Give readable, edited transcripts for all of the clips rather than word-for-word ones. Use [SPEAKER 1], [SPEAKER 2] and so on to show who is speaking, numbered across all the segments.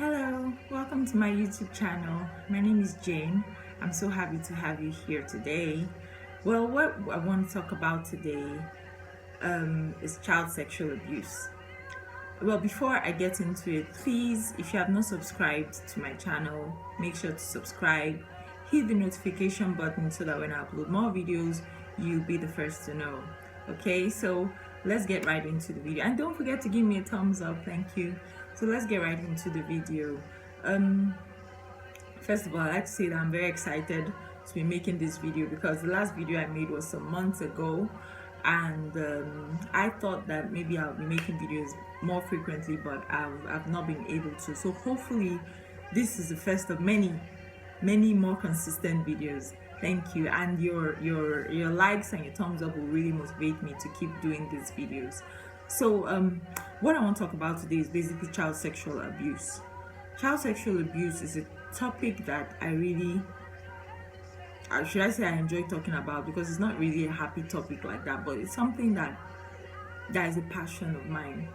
[SPEAKER 1] Hello, welcome to my YouTube channel. My name is Jane. I'm so happy to have you here today. Well, what I want to talk about today is child sexual abuse. Well, before I get into it, please, if you have not subscribed to my channel, make sure to subscribe, hit the notification button so that when I upload more videos, you'll be the first to know. Okay, so let's get right into the video, and don't forget to give me a thumbs up. Thank you. So let's get right into the video. First of all, I'd like to say that I'm very excited to be making this video because the last video I made was some months ago, and I thought that maybe I'll be making videos more frequently, but I've not been able to. So hopefully this is the first of many more consistent videos. Thank you, and your likes and your thumbs up will really motivate me to keep doing these videos. So what I want to talk about today is basically child sexual abuse. Child sexual abuse is a topic that I really, should I say, I enjoy talking about, because it's not really a happy topic like that, but it's something that is a passion of mine.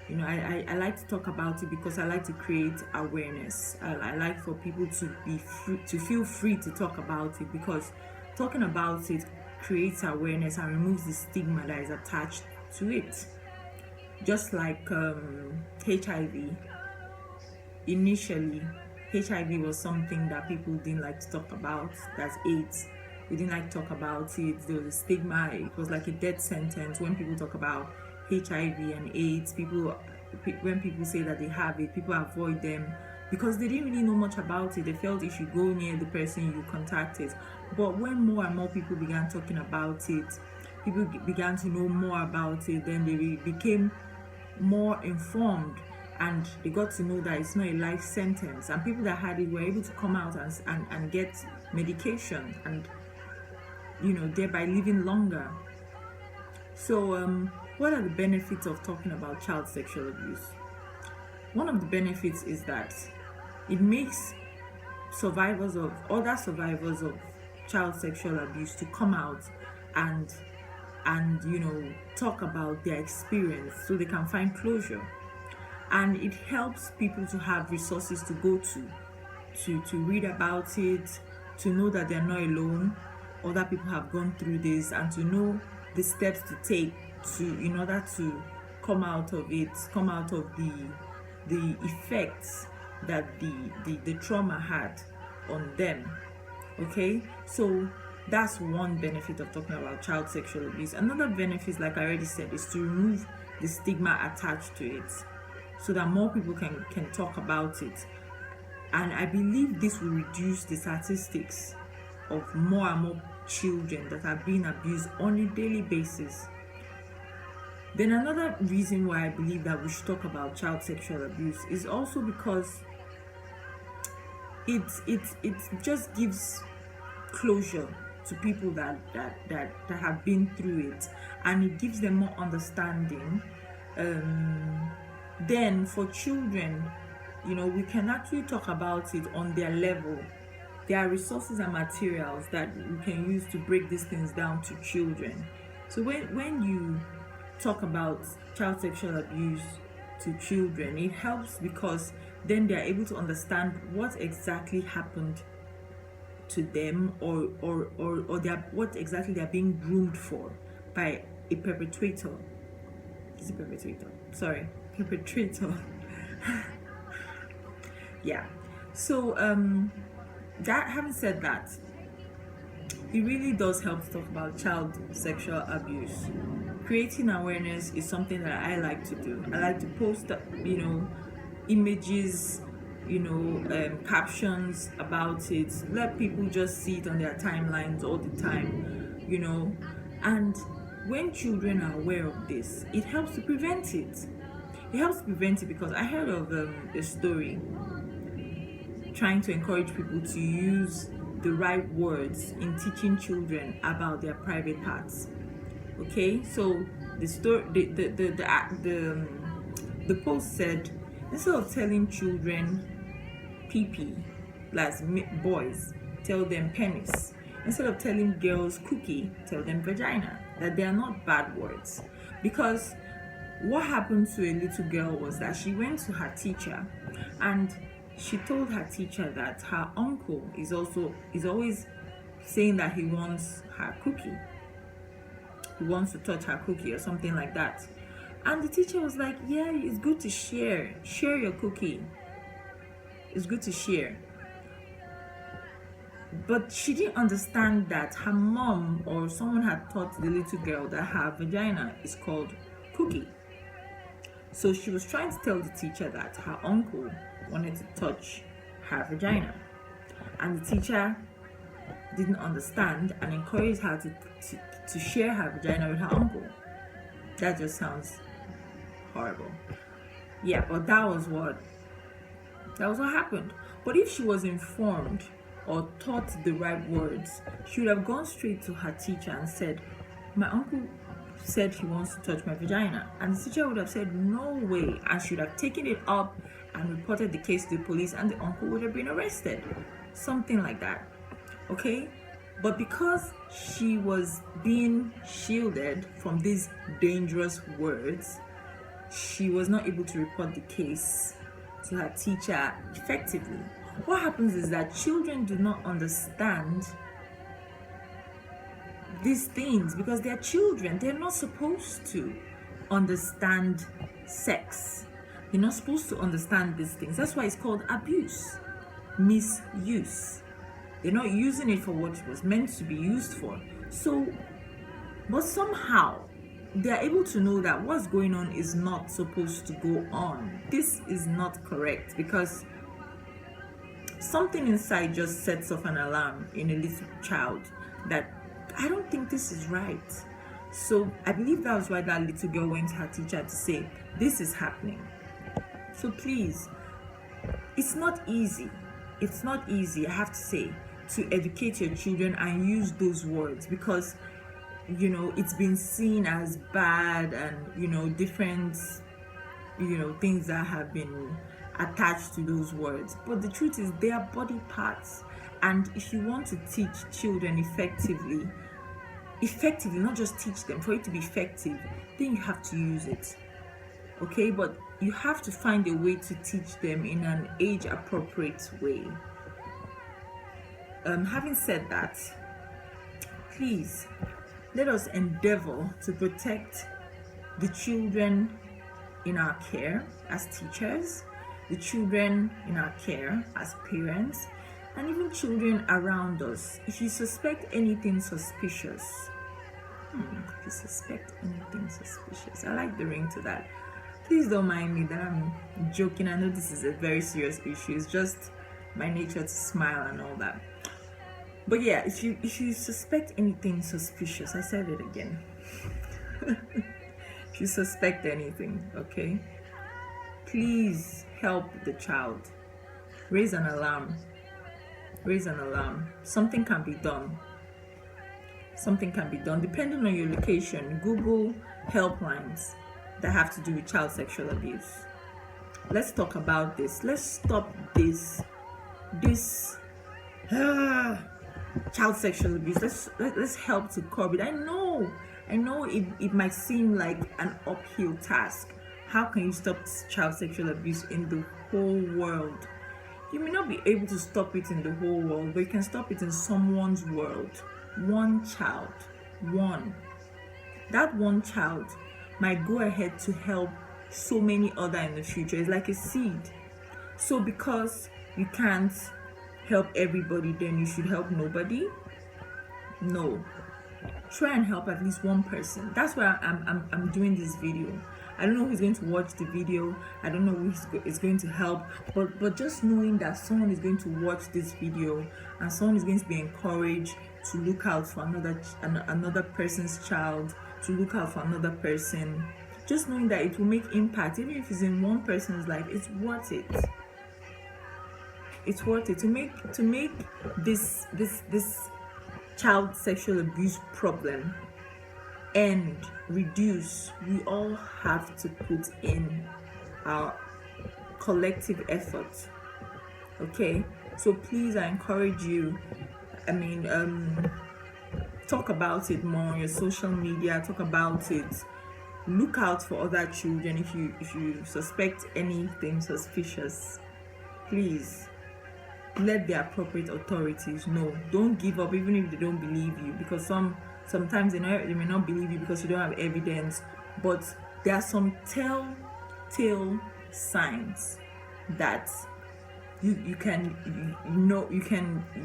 [SPEAKER 1] You know, I like to talk about it because I like to create awareness. I like for people to be free, to feel free to talk about it, because talking about it creates awareness and removes the stigma that is attached to it. Just like HIV, initially HIV was something that people didn't like to talk about. That's AIDS. We didn't like to talk about it. There was a stigma. It was like a death sentence when people talk about HIV and AIDS. When people say that they have it, people avoid them because they didn't really know much about it. They felt if you go near the person you contacted. But when more and more people began talking about it, people began to know more about it, then they became more informed, and they got to know that it's not a life sentence, and people that had it were able to come out and get medication, and thereby living longer. So what are the benefits of talking about child sexual abuse? One of the benefits is that it makes other survivors of child sexual abuse to come out and talk about their experience so they can find closure. And it helps people to have resources to go to read about it, to know that they're not alone. Other people have gone through this, and to know the steps to take in order to come out of it, come out of the effects that the trauma had on them. Okay, so that's one benefit of talking about child sexual abuse. Another benefit, like I already said, is to remove the stigma attached to it, so that more people can talk about it. And I believe this will reduce the statistics of more and more children that are being abused on a daily basis. Then another reason why I believe that we should talk about child sexual abuse is also because it just gives closure to people that have been through it, and it gives them more understanding. Then for children, we can actually talk about it on their level. There are resources and materials that we can use to break these things down to children. So when you talk about child sexual abuse to children, it helps because then they're able to understand what exactly happened to them, or what exactly they're being groomed for by a perpetrator. Is it perpetrator? Sorry, perpetrator. Yeah. So that, having said that, it really does help to talk about child sexual abuse. Creating awareness is something that I like to do. I like to post images, captions about it, let people just see it on their timelines all the time, and when children are aware of this, it helps to prevent it. It helps to prevent it because I heard of a story trying to encourage people to use the right words in teaching children about their private parts. Okay, so the story, the post said, instead of telling children pee-pee, like boys, tell them penis. Instead of telling girls cookie, tell them vagina. That they are not bad words. Because what happened to a little girl was that she went to her teacher, and she told her teacher that her uncle is always saying that he wants her cookie. He wants to touch her cookie or something like that. And the teacher was like, yeah, it's good to share. Share your cookie. It's good to share. But she didn't understand that her mom or someone had taught the little girl that her vagina is called cookie. So she was trying to tell the teacher that her uncle wanted to touch her vagina. And the teacher didn't understand and encouraged her to share her vagina with her uncle. That just sounds horrible. Yeah, but that was what happened. But if she was informed or taught the right words, she would have gone straight to her teacher and said, my uncle said he wants to touch my vagina. And the teacher would have said, no way, and she would have taken it up and reported the case to the police, and the uncle would have been arrested. Something like that. Okay? But because she was being shielded from these dangerous words, she was not able to report the case to her teacher effectively. What happens is that children do not understand these things because they're children. They're not supposed to understand sex. They're not supposed to understand these things. That's why it's called abuse, misuse. They're not using it for what it was meant to be used for. So, but somehow they are able to know that what's going on is not supposed to go on. This is not correct because something inside just sets off an alarm in a little child that I don't think this is right. So I believe that was why that little girl went to her teacher to say, this is happening. So please, it's not easy. It's not easy, I have to say, to educate your children and use those words because, you know, it's been seen as bad and, you know, different, you know, things that have been attached to those words. But the truth is they are body parts. And if you want to teach children effectively, not just teach them, for it to be effective, then you have to use it. Okay, but you have to find a way to teach them in an age appropriate way. Having said that, please let us endeavor to protect the children in our care as teachers, the children in our care as parents, and even children around us. If you suspect anything suspicious, I like the ring to that. Please don't mind me that I'm joking. I know this is a very serious issue. It's just my nature to smile and all that. But yeah, if you suspect anything suspicious, I said it again. If you suspect anything, okay, please help the child. Raise an alarm. Something can be done. Depending on your location. Google helplines that have to do with child sexual abuse. Let's talk about this. Let's stop this child sexual abuse. Let's help to curb it. I know it might seem like an uphill task. How can you stop child sexual abuse in the whole world? You may not be able to stop it in the whole world, but you can stop it in someone's world. One child. That one child might go ahead to help so many other in the future. It's like a seed. So because you can't help everybody, then you should help nobody? No. Try and help at least one person. That's why I'm doing this video. I don't know who's going to watch the video. I don't know who is going to help. But just knowing that someone is going to watch this video and someone is going to be encouraged to look out for another person's child, to look out for another person. Just knowing that it will make impact, even if it's in one person's life, it's worth it. It's worth it to make this child sexual abuse problem end, reduce. We all have to put in our collective effort. Okay, so please, I encourage you. Talk about it more on your social media. Talk about it. Look out for other children if you suspect anything suspicious. please let the appropriate authorities know. Don't give up even if they don't believe you, because sometimes they may not believe you because you don't have evidence, but there are some telltale signs that you can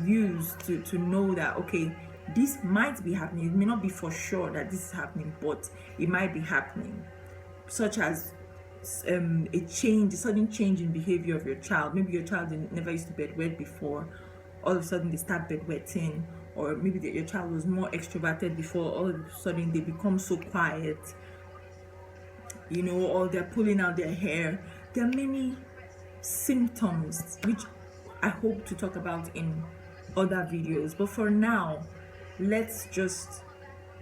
[SPEAKER 1] use to know that, okay, this might be happening. It may not be for sure that this is happening, but it might be happening, such as a sudden change in behavior of your child. Maybe your child never used to bedwet before, all of a sudden they start bedwetting, or maybe your child was more extroverted before, all of a sudden they become so quiet, or they're pulling out their hair. There are many symptoms which I hope to talk about in other videos, but for now, let's just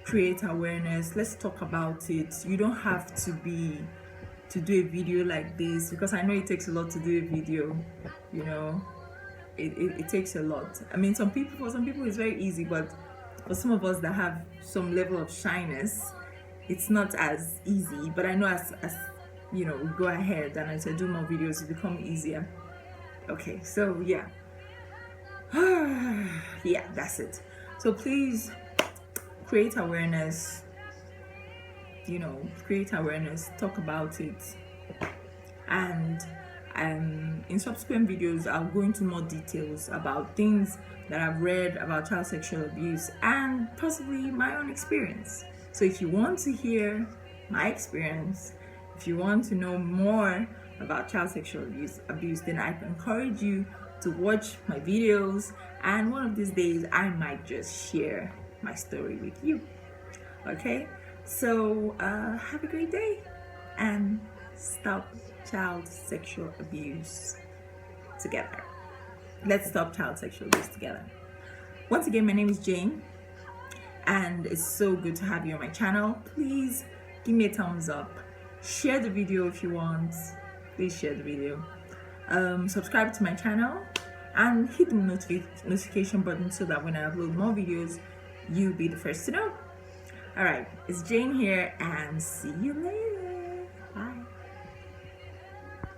[SPEAKER 1] create awareness. Let's talk about it. You don't have to do a video like this, because I know it takes a lot to do a video. It takes a lot. I mean, for some people it's very easy, but for some of us that have some level of shyness, it's not as easy. But I know as we go ahead and as I do more videos, it become easier. Okay, so yeah. Yeah, that's it. So please create awareness, talk about it. And in subsequent videos, I'll go into more details about things that I've read about child sexual abuse and possibly my own experience. So if you want to hear my experience, if you want to know more about child sexual abuse, then I encourage you to watch my videos, and one of these days I might just share my story with you. Okay, so have a great day, and stop child sexual abuse together. Let's stop child sexual abuse together. Once again, my name is Jane, and it's so good to have you on my channel. Please give me a thumbs up, share the video if you want. Please share the video. Subscribe to my channel and hit the notification button so that when I upload more videos, you'll be the first to know. All right, it's Jane here, and see you later.